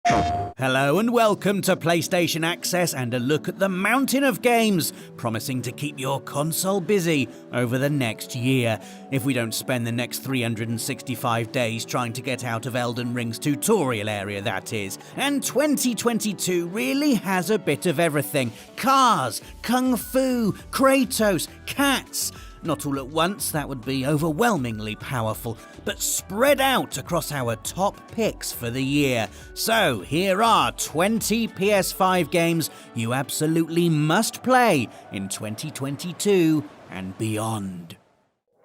Hello and welcome to PlayStation Access and a look at the mountain of games promising to keep your console busy over the next year, if we don't spend the next 365 days trying to get out of Elden Ring's tutorial area, that is. And 2022 really has a bit of everything. Cars, kung fu, Kratos, cats. Not all at once, that would be overwhelmingly powerful, but spread out across our top picks for the year. So here are 20 PS5 games you absolutely must play in 2022 and beyond.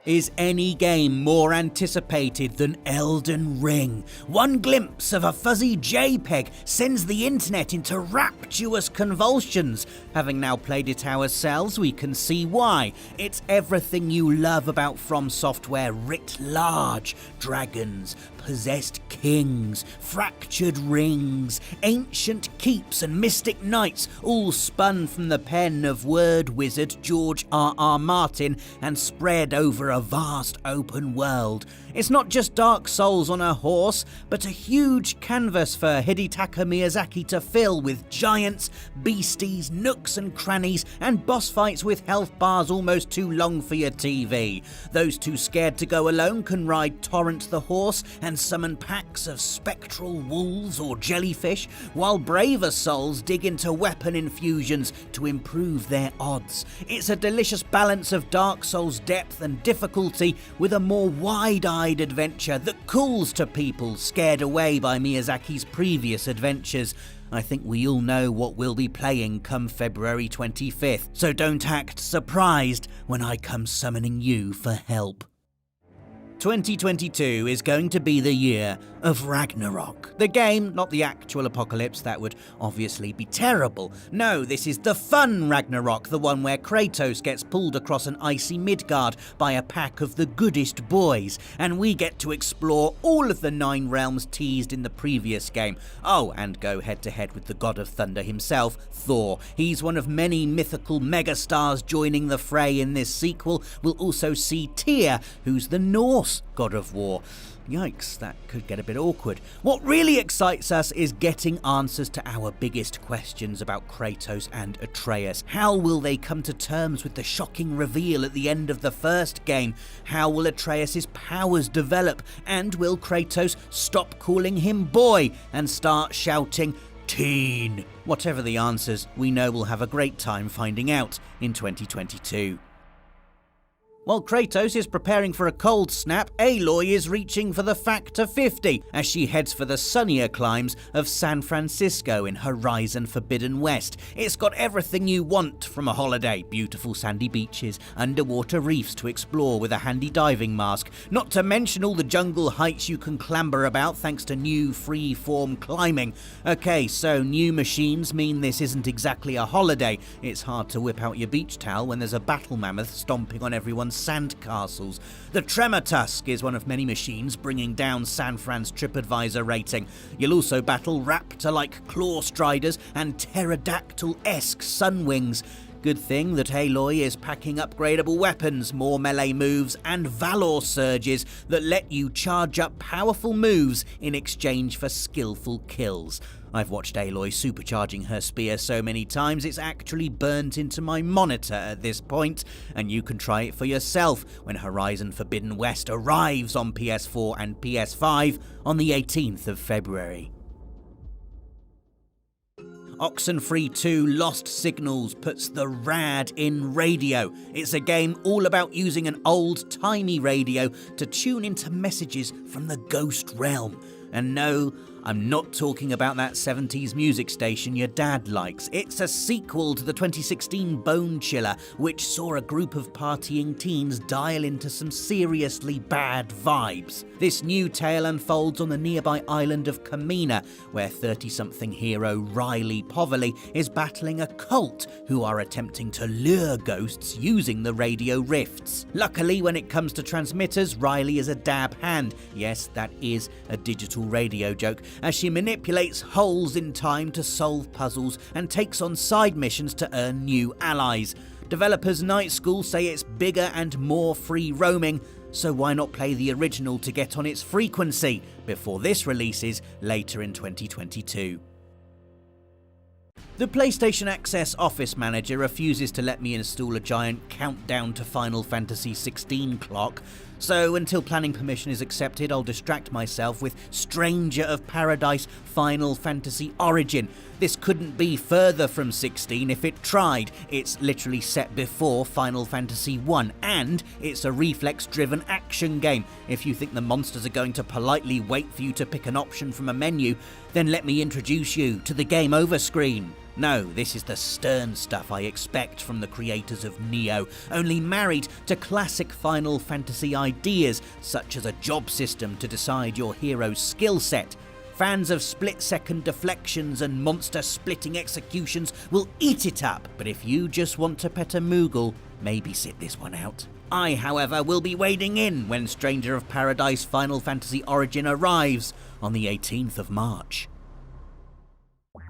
Is any game more anticipated than Elden Ring? One glimpse of a fuzzy JPEG sends the internet into rapturous convulsions. Having now played it ourselves, we can see why. It's everything you love about From Software writ large. Dragons, possessed kings, fractured rings, ancient keeps and mystic knights, all spun from the pen of word wizard George R.R. Martin and spread over a vast open world. It's not just Dark Souls on a horse, but a huge canvas for Hidetaka Miyazaki to fill with giants, beasties, nooks and crannies, and boss fights with health bars almost too long for your TV. Those too scared to go alone can ride Torrent the horse and summon packs of spectral wolves or jellyfish, while braver souls dig into weapon infusions to improve their odds. It's a delicious balance of Dark Souls depth and difficulty with a more wide-eyed adventure that calls to people scared away by Miyazaki's previous adventures. I think we all know what we'll be playing come February 25th, so don't act surprised when I come summoning you for help. 2022 is going to be the year of Ragnarok. The game, not the actual apocalypse, that would obviously be terrible. No, this is the fun Ragnarok, the one where Kratos gets pulled across an icy Midgard by a pack of the goodest boys, and we get to explore all of the 9 realms teased in the previous game. Oh, and go head to head with the god of thunder himself, Thor. He's one of many mythical megastars joining the fray in this sequel. We'll also see Tyr, who's the Norse god of war. Yikes, that could get a bit awkward. What really excites us is getting answers to our biggest questions about Kratos and Atreus. How will they come to terms with the shocking reveal at the end of the first game? How will Atreus' powers develop? And will Kratos stop calling him boy and start shouting teen? Whatever the answers, we know we'll have a great time finding out in 2022. While Kratos is preparing for a cold snap, Aloy is reaching for the factor 50 as she heads for the sunnier climes of San Francisco in Horizon Forbidden West. It's got everything you want from a holiday. Beautiful sandy beaches, underwater reefs to explore with a handy diving mask, not to mention all the jungle heights you can clamber about thanks to new free-form climbing. Okay, so new machines mean this isn't exactly a holiday. It's hard to whip out your beach towel when there's a battle mammoth stomping on everyone's sand castles. The Tremor Tusk is one of many machines bringing down San Fran's TripAdvisor rating. You'll also battle raptor-like claw striders and pterodactyl-esque sunwings. Good thing that Aloy is packing upgradable weapons, more melee moves, and Valor surges that let you charge up powerful moves in exchange for skillful kills. I've watched Aloy supercharging her spear so many times it's actually burnt into my monitor at this point, and you can try it for yourself when Horizon Forbidden West arrives on PS4 and PS5 on the 18th of February. Oxenfree 2 Lost Signals puts the rad in radio. It's a game all about using an old-timey radio to tune into messages from the Ghost Realm. And no, I'm not talking about that 70s music station your dad likes. It's a sequel to the 2016 Bone Chiller, which saw a group of partying teens dial into some seriously bad vibes. This new tale unfolds on the nearby island of Kamina, where 30-something hero Riley Poverly is battling a cult who are attempting to lure ghosts using the radio rifts. Luckily, when it comes to transmitters, Riley is a dab hand. Yes, that is a digital radio joke, as she manipulates holes in time to solve puzzles and takes on side missions to earn new allies. Developers Night School say it's bigger and more free roaming, so why not play the original to get on its frequency before this releases later in 2022. The PlayStation Access Office Manager refuses to let me install a giant countdown to Final Fantasy XVI clock, so until planning permission is accepted, I'll distract myself with Stranger of Paradise Final Fantasy Origin. This couldn't be further from 16 if it tried. It's literally set before Final Fantasy 1, and it's a reflex-driven action game. If you think the monsters are going to politely wait for you to pick an option from a menu, then let me introduce you to the game over screen. No, this is the stern stuff I expect from the creators of Neo, only married to classic Final Fantasy ideas, such as a job system to decide your hero's skill set. Fans of split-second deflections and monster-splitting executions will eat it up, but if you just want to pet a Moogle, maybe sit this one out. I, however, will be wading in when Stranger of Paradise Final Fantasy Origin arrives on the 18th of March.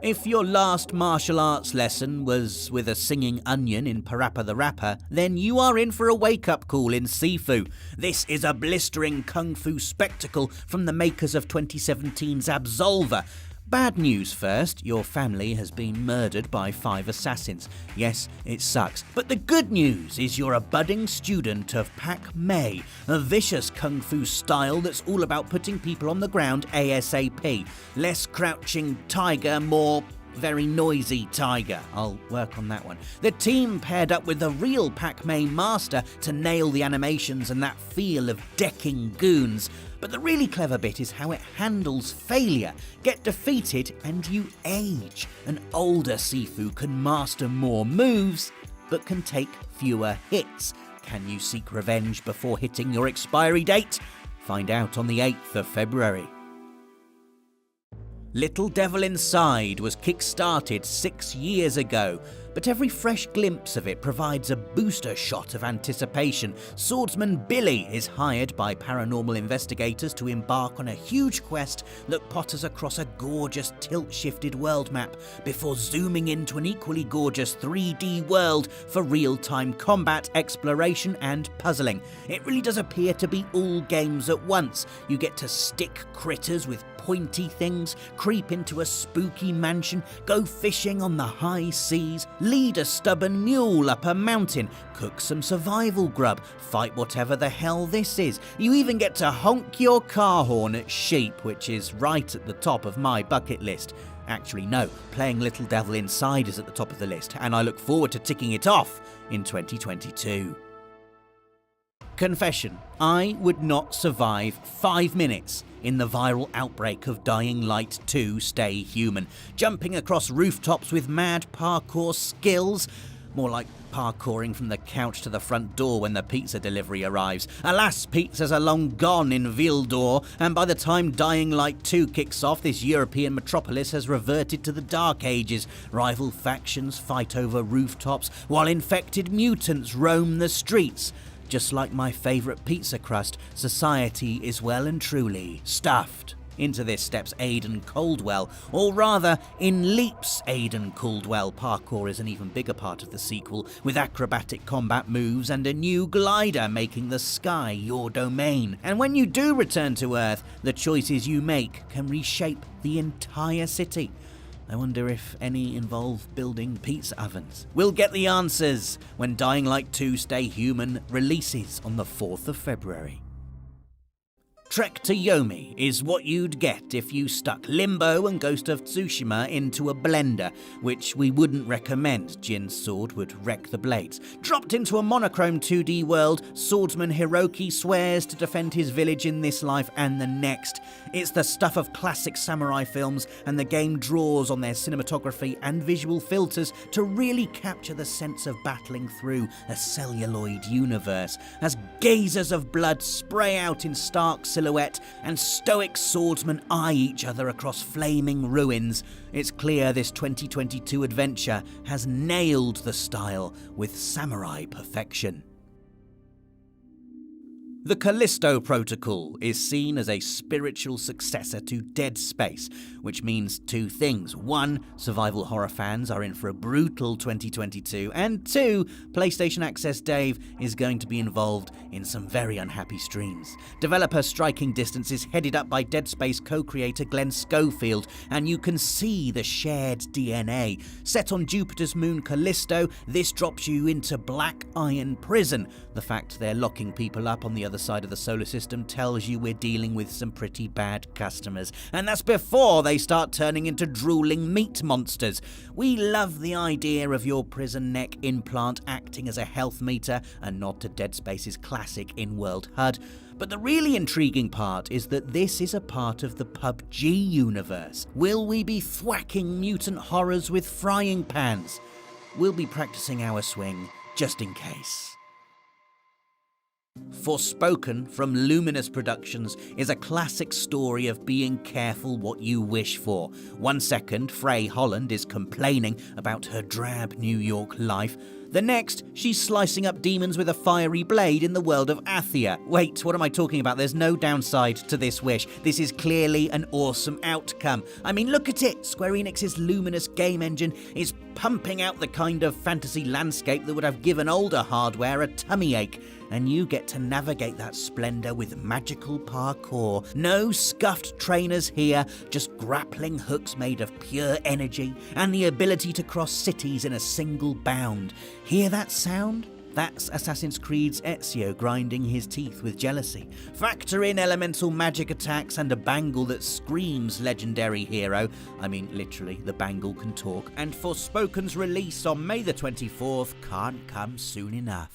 If your last martial arts lesson was with a singing onion in Parappa the Rapper, then you are in for a wake-up call in Sifu. This is a blistering kung fu spectacle from the makers of 2017's Absolver. Bad news first, your family has been murdered by 5 assassins. Yes, it sucks. But the good news is you're a budding student of Pak Mei, a vicious kung fu style that's all about putting people on the ground ASAP. Less crouching tiger, more very noisy tiger. I'll work on that one. The team paired up with the real Pak Mei master to nail the animations and that feel of decking goons. But the really clever bit is how it handles failure. Get defeated and you age. An older Sifu can master more moves, but can take fewer hits. Can you seek revenge before hitting your expiry date? Find out on the 8th of February. Little Devil Inside was kick-started 6 years ago, but every fresh glimpse of it provides a booster shot of anticipation. Swordsman Billy is hired by paranormal investigators to embark on a huge quest that potters across a gorgeous tilt-shifted world map before zooming into an equally gorgeous 3D world for real-time combat, exploration and puzzling. It really does appear to be all games at once. You get to stick critters with pointy things, creep into a spooky mansion, go fishing on the high seas, lead a stubborn mule up a mountain, cook some survival grub, fight whatever the hell this is. You even get to honk your car horn at sheep, which is right at the top of my bucket list. Actually, no, playing Little Devil Inside is at the top of the list, and I look forward to ticking it off in 2022. Confession, I would not survive 5 minutes in the viral outbreak of Dying Light 2 Stay Human. Jumping across rooftops with mad parkour skills. More like parkouring from the couch to the front door when the pizza delivery arrives. Alas, pizzas are long gone in Vildor, and by the time Dying Light 2 kicks off, this European metropolis has reverted to the Dark Ages. Rival factions fight over rooftops, while infected mutants roam the streets. Just like my favourite pizza crust, society is well and truly stuffed. Into this steps Aidan Caldwell, or rather, in leaps Aidan Caldwell. Parkour is an even bigger part of the sequel, with acrobatic combat moves and a new glider making the sky your domain. And when you do return to Earth, the choices you make can reshape the entire city. I wonder if any involve building pizza ovens. We'll get the answers when Dying Light 2 Stay Human releases on the 4th of February. Trek to Yomi is what you'd get if you stuck Limbo and Ghost of Tsushima into a blender, which we wouldn't recommend. Jin's sword would wreck the blades. Dropped into a monochrome 2D world, swordsman Hiroki swears to defend his village in this life and the next. It's the stuff of classic samurai films, and the game draws on their cinematography and visual filters to really capture the sense of battling through a celluloid universe, as gazers of blood spray out in stark silhouette and stoic swordsmen eye each other across flaming ruins. It's clear this 2022 adventure has nailed the style with samurai perfection. The Callisto Protocol is seen as a spiritual successor to Dead Space, which means two things. One, survival horror fans are in for a brutal 2022, and two, PlayStation Access Dave is going to be involved in some very unhappy streams. Developer Striking Distance is headed up by Dead Space co-creator Glenn Schofield, and you can see the shared DNA. Set on Jupiter's moon Callisto, this drops you into Black Iron Prison. The fact they're locking people up on the other side of the solar system tells you we're dealing with some pretty bad customers. And that's before they start turning into drooling meat monsters. We love the idea of your prison neck implant acting as a health meter, a nod to Dead Space's classic in-world HUD. But the really intriguing part is that this is a part of the PUBG universe. Will we be thwacking mutant horrors with frying pans? We'll be practicing our swing just in case. Forspoken from Luminous Productions is a classic story of being careful what you wish for. One second, Frey Holland is complaining about her drab New York life. The next, she's slicing up demons with a fiery blade in the world of Athia. Wait, what am I talking about? There's no downside to this wish. This is clearly an awesome outcome. I mean, look at it! Square Enix's Luminous game engine is pumping out the kind of fantasy landscape that would have given older hardware a tummy ache. And you get to navigate that splendor with magical parkour. No scuffed trainers here, just grappling hooks made of pure energy and the ability to cross cities in a single bound. Hear that sound? That's Assassin's Creed's Ezio grinding his teeth with jealousy. Factor in elemental magic attacks and a bangle that screams legendary hero. I mean, literally, the bangle can talk. And Forspoken's release on May the 24th can't come soon enough.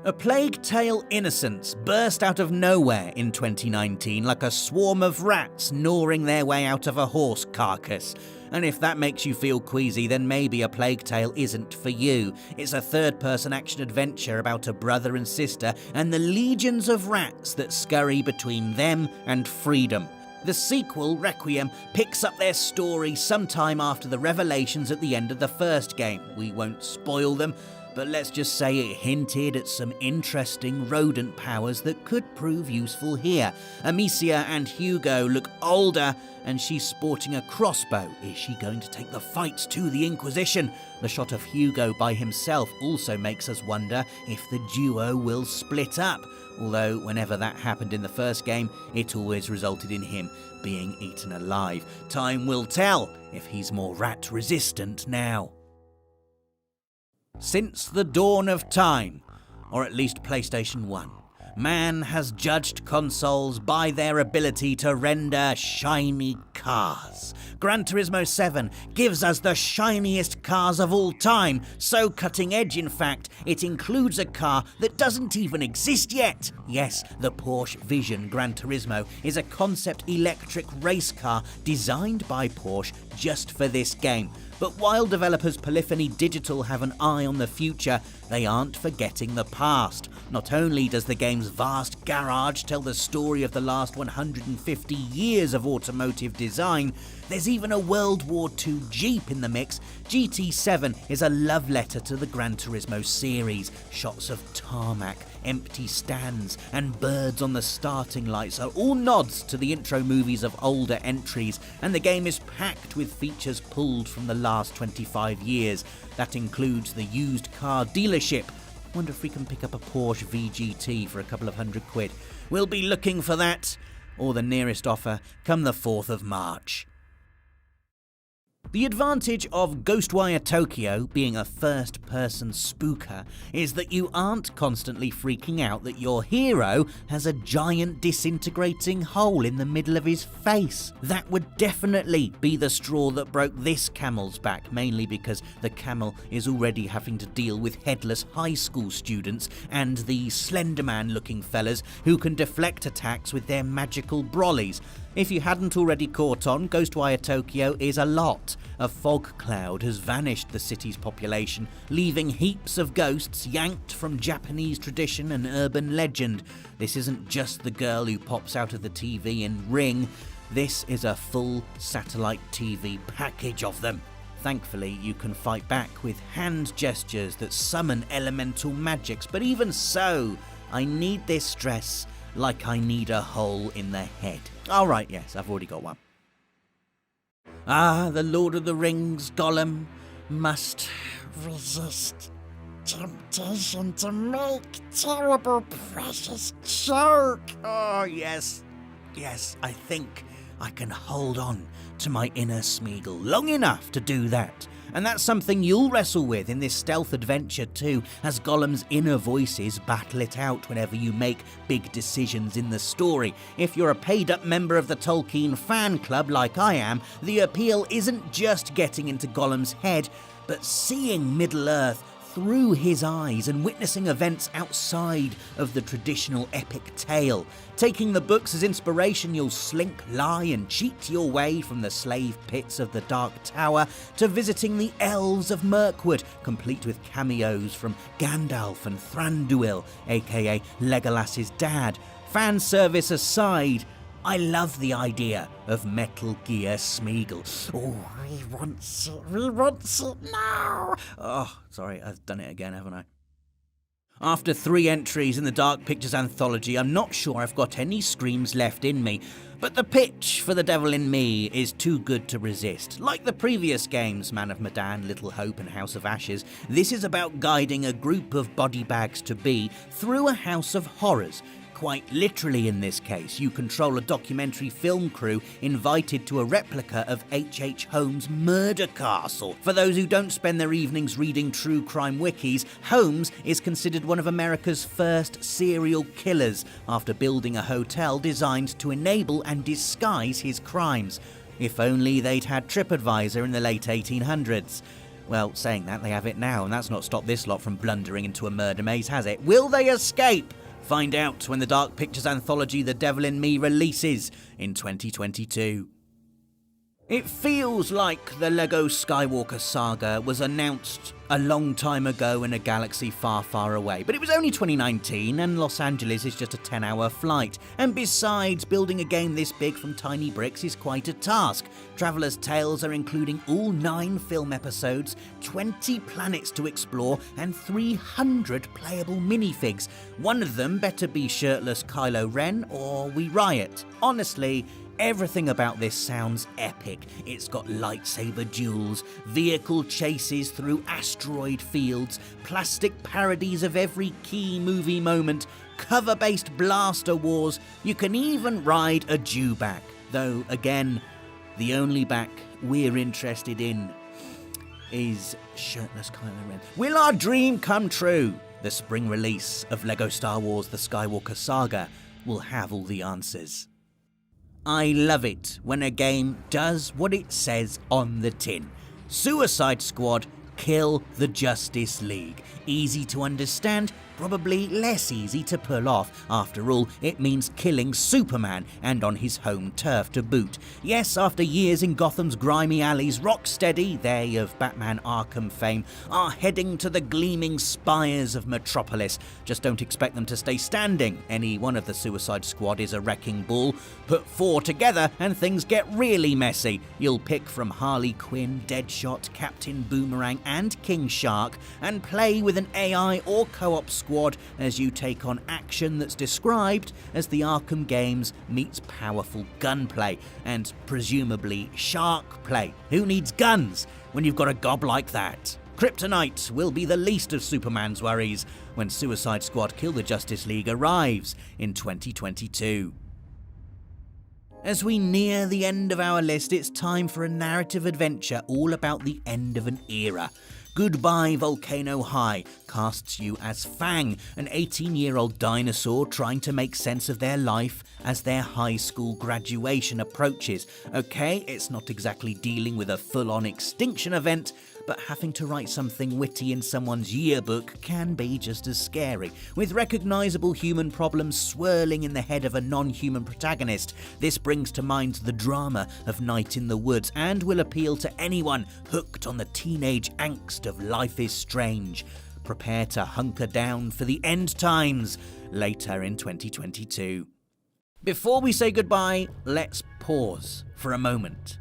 A Plague Tale: Innocence burst out of nowhere in 2019 like a swarm of rats gnawing their way out of a horse carcass. And if that makes you feel queasy, then maybe A Plague Tale isn't for you. It's a third-person action-adventure about a brother and sister and the legions of rats that scurry between them and freedom. The sequel, Requiem, picks up their story sometime after the revelations at the end of the first game. We won't spoil them, but let's just say it hinted at some interesting rodent powers that could prove useful here. Amicia and Hugo look older, and she's sporting a crossbow. Is she going to take the fight to the Inquisition? The shot of Hugo by himself also makes us wonder if the duo will split up. Although, whenever that happened in the first game, it always resulted in him being eaten alive. Time will tell if he's more rat-resistant now. Since the dawn of time, or at least PlayStation 1, man has judged consoles by their ability to render shiny cars. Gran Turismo 7 gives us the shiniest cars of all time, so cutting edge in fact, it includes a car that doesn't even exist yet. Yes, the Porsche Vision Gran Turismo is a concept electric race car designed by Porsche just for this game. But while developers Polyphony Digital have an eye on the future, they aren't forgetting the past. Not only does the game's vast garage tell the story of the last 150 years of automotive design, there's even a World War II Jeep in the mix. GT7 is a love letter to the Gran Turismo series. Shots of tarmac, empty stands, and birds on the starting lights are all nods to the intro movies of older entries, and the game is packed with features pulled from the last 25 years. That includes the used car dealership. Wonder if we can pick up a Porsche VGT for a couple of £100. We'll be looking for that, or the nearest offer, come the 4th of March. The advantage of Ghostwire Tokyo being a first-person spooker is that you aren't constantly freaking out that your hero has a giant disintegrating hole in the middle of his face. That would definitely be the straw that broke this camel's back, mainly because the camel is already having to deal with headless high school students and the Slenderman-looking fellas who can deflect attacks with their magical brollies. If you hadn't already caught on, Ghostwire Tokyo is a lot. A fog cloud has vanished the city's population, leaving heaps of ghosts yanked from Japanese tradition and urban legend. This isn't just the girl who pops out of the TV in Ring. This is a full satellite TV package of them. Thankfully, you can fight back with hand gestures that summon elemental magics, but even so, I need this stress like I need a hole in the head. Alright, yes, I've already got one. Ah, the Lord of the Rings Gollum must resist temptation to make terrible precious joke. Oh, yes, I think I can hold on to my inner Smeagol long enough to do that. And that's something you'll wrestle with in this stealth adventure too, as Gollum's inner voices battle it out whenever you make big decisions in the story. If you're a paid-up member of the Tolkien fan club like I am, the appeal isn't just getting into Gollum's head, but seeing Middle-earth through his eyes and witnessing events outside of the traditional epic tale. Taking the books as inspiration, you'll slink, lie and cheat your way from the slave pits of the Dark Tower to visiting the Elves of Mirkwood, complete with cameos from Gandalf and Thranduil, aka Legolas's dad. Fan service aside, I love the idea of Metal Gear Smeagol. Oh, he wants it now. Oh, sorry, I've done it again, haven't I? After 3 entries in the Dark Pictures anthology, I'm not sure I've got any screams left in me, but the pitch for The Devil in Me is too good to resist. Like the previous games, Man of Medan, Little Hope and House of Ashes, this is about guiding a group of body bags to be through a house of horrors. Quite literally in this case, you control a documentary film crew invited to a replica of H.H. Holmes' murder castle. For those who don't spend their evenings reading true crime wikis, Holmes is considered one of America's first serial killers after building a hotel designed to enable and disguise his crimes. If only they'd had TripAdvisor in the late 1800s. Well, saying that, they have it now, and that's not stopped this lot from blundering into a murder maze, has it? Will they escape? Find out when the Dark Pictures anthology The Devil in Me releases in 2022. It feels like the LEGO Skywalker saga was announced a long time ago in a galaxy far, far away. But it was only 2019 and Los Angeles is just a 10-hour flight. And besides, building a game this big from tiny bricks is quite a task. Traveller's Tales are including all 9 film episodes, 20 planets to explore and 300 playable minifigs. One of them better be shirtless Kylo Ren or we riot. Honestly, everything about this sounds epic. It's got lightsaber duels, vehicle chases through asteroid fields, plastic parodies of every key movie moment, cover-based blaster wars. You can even ride a Dewback. Though, again, the only back we're interested in is shirtless Kylo Ren. Will our dream come true? The spring release of LEGO Star Wars The Skywalker Saga will have all the answers. I love it when a game does what it says on the tin. Suicide Squad, kill the Justice League. Easy to understand, probably less easy to pull off. After all, it means killing Superman, and on his home turf to boot. Yes, after years in Gotham's grimy alleys, Rocksteady, they of Batman Arkham fame, are heading to the gleaming spires of Metropolis. Just don't expect them to stay standing. Any one of the Suicide Squad is a wrecking ball. Put 4 together and things get really messy. You'll pick from Harley Quinn, Deadshot, Captain Boomerang and King Shark, and play with an AI or co-op squad as you take on action that's described as the Arkham games meets powerful gunplay and presumably shark play. Who needs guns when you've got a gob like that? Kryptonite will be the least of Superman's worries when Suicide Squad Kill the Justice League arrives in 2022. As we near the end of our list, it's time for a narrative adventure all about the end of an era. Goodbye Volcano High casts you as Fang, an 18-year-old dinosaur trying to make sense of their life as their high school graduation approaches. Okay, it's not exactly dealing with a full-on extinction event, but having to write something witty in someone's yearbook can be just as scary. With recognisable human problems swirling in the head of a non-human protagonist, this brings to mind the drama of Night in the Woods and will appeal to anyone hooked on the teenage angst of Life is Strange. Prepare to hunker down for the end times later in 2022. Before we say goodbye, let's pause for a moment.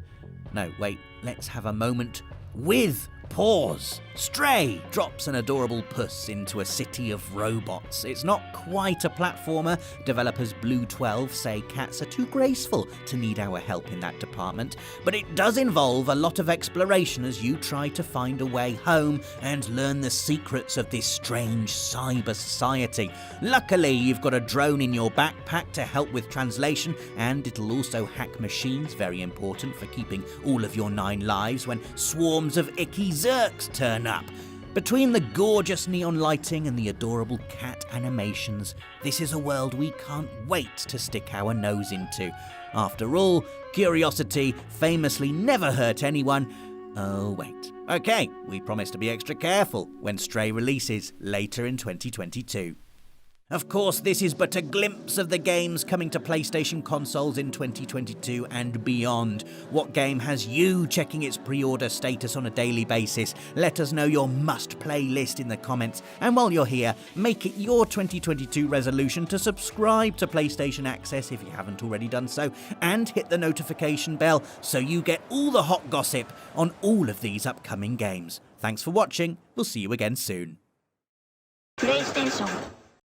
No, wait, let's have a moment with pause. Stray drops an adorable puss into a city of robots. It's not quite a platformer. Developers Blue 12 say cats are too graceful to need our help in that department, but it does involve a lot of exploration as you try to find a way home and learn the secrets of this strange cyber society. Luckily, you've got a drone in your backpack to help with translation, and it'll also hack machines, very important for keeping all of your 9 lives when swarms of icky Zerks turn up. Between the gorgeous neon lighting and the adorable cat animations, this is a world we can't wait to stick our nose into. After all, curiosity famously never hurt anyone. Oh wait. Okay, we promise to be extra careful when Stray releases later in 2022. Of course, this is but a glimpse of the games coming to PlayStation consoles in 2022 and beyond. What game has you checking its pre-order status on a daily basis? Let us know your must-play list in the comments. And while you're here, make it your 2022 resolution to subscribe to PlayStation Access if you haven't already done so, and hit the notification bell so you get all the hot gossip on all of these upcoming games. Thanks for watching. We'll see you again soon. PlayStation